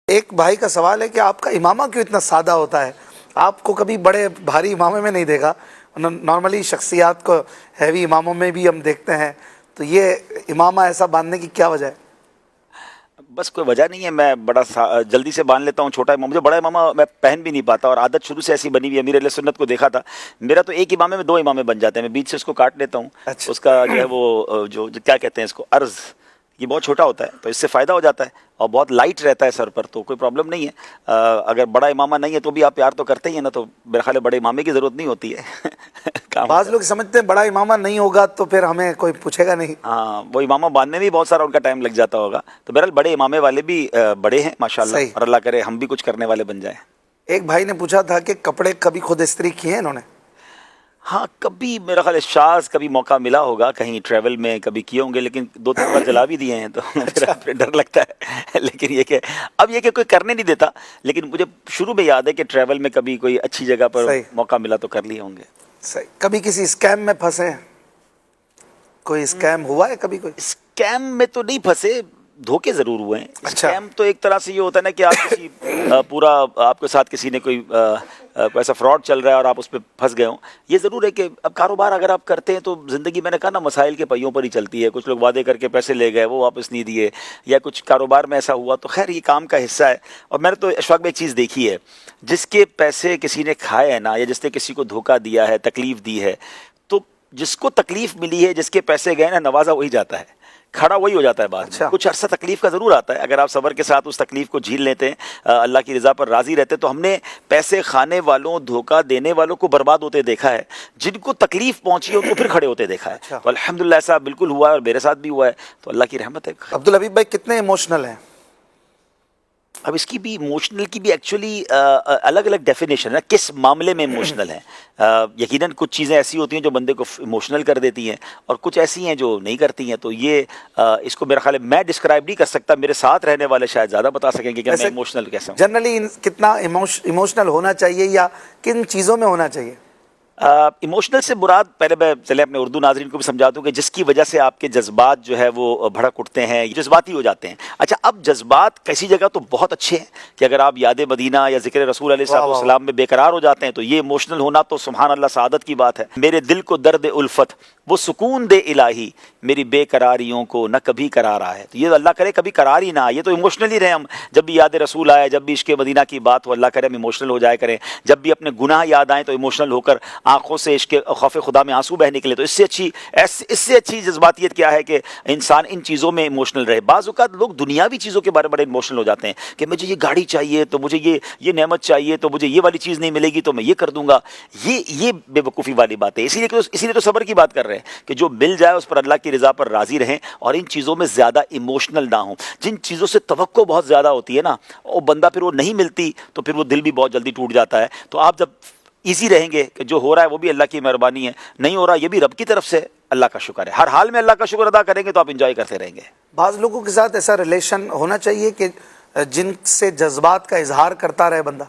ایک بھائی کا سوال ہے کہ آپ کا امامہ کیوں اتنا سادہ ہوتا ہے؟ آپ کو کبھی بڑے بھاری امامے میں نہیں دیکھا، نارملی شخصیات کو ہیوی اماموں میں بھی ہم دیکھتے ہیں، تو یہ امامہ ایسا باندھنے کی کیا وجہ ہے؟ بس کوئی وجہ نہیں ہے، میں بڑا جلدی سے باندھ لیتا ہوں چھوٹا امامہ. مجھے بڑا امامہ میں پہن بھی نہیں پاتا، اور عادت شروع سے ایسی بنی ہوئی ہے. امیر علیہ سنت کو دیکھا تھا، میرا تو ایک امامے میں دو امامے بن جاتے ہیں. میں بیچ سے اس کو کاٹ لیتا ہوں. اچھا، اس کا جو ہے وہ جو کیا کہتے ہیں اس کو، عرض، یہ بہت چھوٹا ہوتا ہے، تو اس سے فائدہ ہو جاتا ہے، اور بہت لائٹ رہتا ہے سر پر، تو کوئی پرابلم نہیں ہے. اگر بڑا امامہ نہیں ہے تو بھی آپ پیار تو کرتے ہی ہیں نا، تو میرے خیال ہے بڑے امامے کی ضرورت نہیں ہوتی ہے. کام بعض ہوتا لوگ ہے. سمجھتے ہیں بڑا امامہ نہیں ہوگا تو پھر ہمیں کوئی پوچھے گا نہیں. ہاں، وہ امامہ باندھنے میں بھی بہت سارا ان کا ٹائم لگ جاتا ہوگا. تو بہرحال بڑے امامے والے بھی بڑے ہیں ماشاءاللہ، صحیح. اور اللہ کرے ہم بھی کچھ کرنے والے بن جائیں. ایک بھائی نے پوچھا تھا کہ کپڑے کبھی خود استری کیے ہیں انہوں نے؟ ہاں، کبھی میرا خیال ہے شاذ کبھی موقع ملا ہوگا کہیں ٹریول میں، کبھی کیے ہوں گے، لیکن 2-3 بار جلا بھی دیے ہیں، تو اچھا، پھر ڈر لگتا ہے. لیکن یہ کہ اب یہ کہ کوئی کرنے نہیں دیتا، لیکن مجھے شروع میں یاد ہے کہ ٹریول میں کبھی کوئی اچھی جگہ پر صحیح موقع ملا تو کر لیے ہوں گے. صحیح. کبھی کسی اسکیم میں پھنسے ہیں؟ کوئی اسکیم ہوا ہے کبھی کوئی؟ اسکیم میں تو نہیں پھنسے، دھوکے ضرور ہوئے ہیں. اچھا، اسکیم تو ایک طرح سے یہ ہوتا ہے نا کہ آپ کسی پورا آپ کے ساتھ کسی نے کوئی ایسا فراڈ چل رہا ہے اور آپ اس پہ پھنس گئے ہوں. یہ ضرور ہے کہ اب کاروبار اگر آپ کرتے ہیں تو زندگی، میں نے کہا نا، مسائل کے پہیوں پر ہی چلتی ہے. کچھ لوگ وعدے کر کے پیسے لے گئے، وہ واپس نہیں دیے، یا کچھ کاروبار میں ایسا ہوا، تو خیر یہ کام کا حصہ ہے. اور میں نے تو اشفاق میں ایک چیز دیکھی ہے، جس کے پیسے کسی نے کھائے ہیں نا، یا جس نے کسی کو دھوکہ دیا ہے، تکلیف دی ہے، تو جس کو تکلیف ملی ہے، جس کے پیسے گئے نا، نوازا وہی جاتا ہے، کھڑا وہی ہو جاتا ہے بعد میں. اچھا، کچھ عرصہ تکلیف کا ضرور آتا ہے، اگر آپ صبر کے ساتھ اس تکلیف کو جھیل لیتے ہیں، اللہ کی رضا پر راضی رہتے. تو ہم نے پیسے کھانے والوں، دھوکہ دینے والوں کو برباد ہوتے دیکھا ہے، جن کو تکلیف پہنچی ہے ان کو پھر کھڑے ہوتے دیکھا ہے. اچھا. تو الحمدللہ ایسا بالکل ہوا ہے، اور میرے ساتھ بھی ہوا ہے، تو اللہ کی رحمت ہے. عبدالحبیب بھائی کتنے ایموشنل ہیں؟ اب اس کی بھی ایموشنل کی بھی ایکچولی الگ الگ ڈیفینیشن ہے، کس معاملے میں ایموشنل ہیں. یقیناً کچھ چیزیں ایسی ہوتی ہیں جو بندے کو ایموشنل کر دیتی ہیں، اور کچھ ایسی ہیں جو نہیں کرتی ہیں. تو یہ اس کو میرا خیال ہے میں ڈسکرائب نہیں کر سکتا، میرے ساتھ رہنے والے شاید زیادہ بتا سکیں گے کہ میں ایموشنل کیسے ہوں. جنرلی کتنا ایموشنل ہونا چاہیے، یا کن چیزوں میں ہونا چاہیے؟ ایموشنل سے مراد، پہلے میں چلے اپنے اردو ناظرین کو بھی سمجھا دوں کہ جس کی وجہ سے آپ کے جذبات جو ہے وہ بھڑک اٹھتے ہیں، جذباتی ہو جاتے ہیں. اچھا، اب جذبات کسی جگہ تو بہت اچھے ہیں کہ اگر آپ یاد مدینہ یا ذکر رسول علیہ واہ واہ السلام میں بے قرار ہو جاتے ہیں، تو یہ ایموشنل ہونا تو سبحان اللہ سعادت کی بات ہے. میرے دل کو درد الفت، وہ سکون دے الہی، میری بے قراریوں کو نہ کبھی قرار آئے. تو یہ اللہ کرے کبھی قرار ہی نہ آئے. یہ تو ایموشنل ہی رہے ہم، جب بھی یاد رسول آئے، جب بھی عشق مدینہ کی بات ہو، اللہ کرے ہم ایموشنل ہو جائے کریں. جب بھی اپنے گناہ یاد آئیں تو ایموشنل ہو کر آنکھوں سے عشق خوف خدا میں آنسو بہ نکلے. تو اس سے اچھی جذباتیت کیا ہے کہ انسان ان چیزوں میں ایموشنل رہے. بعض اوقات لوگ دنیاوی چیزوں کے بارے بڑے ایموشنل ہو جاتے ہیں کہ مجھے یہ گاڑی چاہیے تو مجھے یہ نعمت چاہیے تو مجھے یہ والی چیز نہیں ملے گی تو میں یہ کر دوں گا. یہ بے وقوفی والی بات ہے. اسی لیے تو صبر کی بات کر رہے ہیں کہ جو مل جائے اس پر اللہ کی رضا پر راضی رہیں، اور ان چیزوں میں زیادہ ایموشنل نہ ہوں. جن چیزوں سے توقع بہت زیادہ ہوتی ہے نا، وہ بندہ پھر وہ نہیں ملتی تو پھر وہ دل بھی بہت جلدی ٹوٹ جاتا ہے. تو آپ جب ایزی رہیں گے کہ جو ہو رہا ہے وہ بھی اللہ کی مہربانی ہے، نہیں ہو رہا یہ بھی رب کی طرف سے اللہ کا شکر ہے، ہر حال میں اللہ کا شکر ادا کریں گے تو آپ انجوائے کرتے رہیں گے. بعض لوگوں کے ساتھ ایسا ریلیشن ہونا چاہیے کہ جن سے جذبات کا اظہار کرتا رہے بندہ،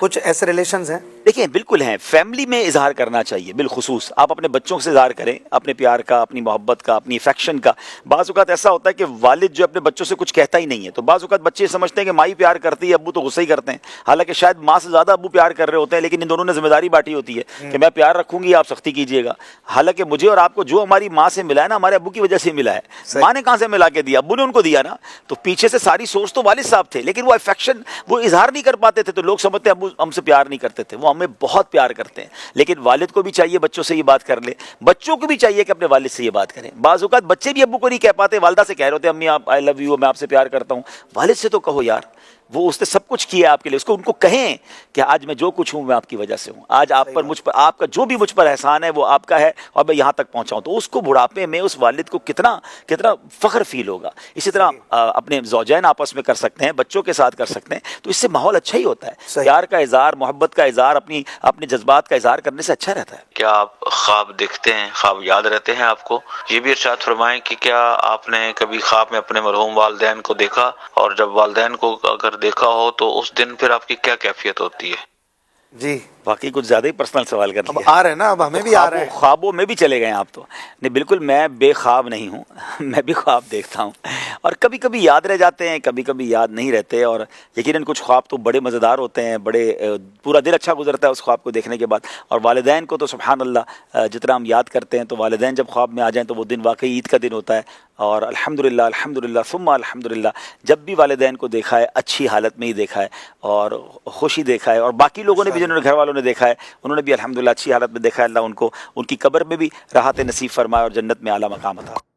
کچھ ایسے ریلیشنز ہیں؟ دیکھیں، بالکل ہیں. فیملی میں اظہار کرنا چاہیے بالخصوص. آپ اپنے بچوں سے اظہار کریں اپنے پیار کا، اپنی محبت کا، اپنی افیکشن کا. بعض اوقات ایسا ہوتا ہے کہ والد جو اپنے بچوں سے کچھ کہتا ہی نہیں ہے، تو بعض اوقات بچے سمجھتے ہیں کہ ماں ہی پیار کرتی ہے، ابو تو غصہ ہی کرتے ہیں. حالانکہ شاید ماں سے زیادہ ابو پیار کر رہے ہوتے ہیں، لیکن ان دونوں نے ذمہ داری بانٹی ہوتی ہے کہ میں پیار رکھوں گی، آپ سختی کیجیے گا. حالانکہ مجھے اور آپ کو جو ہماری ماں سے ملا ہے نا، ہمارے ابو کی وجہ سے ملا ہے. ماں نے کہاں سے ملا کے دیا؟ ابو نے ان کو دیا نا. تو پیچھے سے ساری سورس تو والد صاحب تھے، لیکن وہ افیکشن وہ اظہار نہیں کر پاتے تھے، تو لوگ سمجھتے ہیں ابو ہم سے پیار نہیں کرتے تھے. وہ ہمیں بہت پیار کرتے ہیں، لیکن والد کو بھی چاہیے بچوں سے یہ بات کر لے. بچوں کو بھی چاہیے کہ اپنے والد سے یہ بات کریں. بعض اوقات بچے بھی ابو کو نہیں کہہ پاتے، والدہ سے کہہ رہے ہوتے ہیں امی آپ آئی لو یو، میں آپ سے پیار کرتا ہوں. والد سے تو کہو یار، وہ اس نے سب کچھ کیا آپ کے لیے. ان کو کہیں کہ آج میں جو کچھ ہوں میں آپ کی وجہ سے ہوں. آج آپ پر، مجھ پر، آپ کا جو بھی مجھ پر احسان ہے وہ آپ کا ہے، اور میں یہاں تک پہنچا ہوں. تو اس کو بڑھاپے میں اس والد کو کتنا فخر فیل ہوگا. اسی طرح اپنے زوجین آپس میں کر سکتے ہیں، بچوں کے ساتھ کر سکتے ہیں. تو اس سے ماحول اچھا ہی ہوتا ہے. پیار کا اظہار، محبت کا اظہار، اپنے جذبات کا اظہار کرنے سے اچھا رہتا ہے. کیا آپ خواب دیکھتے ہیں؟ خواب یاد رہتے ہیں آپ کو؟ یہ بھی ارشاد فرمائیں کہ کیا آپ نے کبھی خواب میں اپنے مرحوم والدین کو دیکھا، اور جب والدین کو اگر دیکھا ہو تو اس دن پھر آپ کی کیا کیفیت ہوتی ہے؟ جی واقعی کچھ زیادہ ہی پرسنل سوال کر اب لیا. آ رہے ہیں نا، اب ہمیں بھی آ رہے ہیں. خوابوں میں بھی چلے گئے ہیں آپ تو. نہیں بالکل میں بے خواب نہیں ہوں میں بھی خواب دیکھتا ہوں اور کبھی کبھی یاد رہ جاتے ہیں، کبھی کبھی یاد نہیں رہتے. اور یقیناً کچھ خواب تو بڑے مزیدار ہوتے ہیں، بڑے پورا دل اچھا گزرتا ہے اس خواب کو دیکھنے کے بعد. اور والدین کو تو سبحان اللہ جتنا ہم یاد کرتے ہیں، تو والدین جب خواب میں آ جائیں تو وہ دن واقعی عید کا دن ہوتا ہے. اور الحمدللہ ثم الحمدللہ جب بھی والدین کو دیکھا ہے اچھی حالت میں ہی دیکھا ہے اور خوشی دیکھا ہے. اور باقی لوگوں نے بھی جنہوں نے گھر والوں نے دیکھا ہے انہوں نے بھی الحمدللہ اچھی حالت میں دیکھا ہے. اللہ ان کو ان کی قبر میں بھی راحت نصیب فرمائے اور جنت میں اعلیٰ مقام عطا.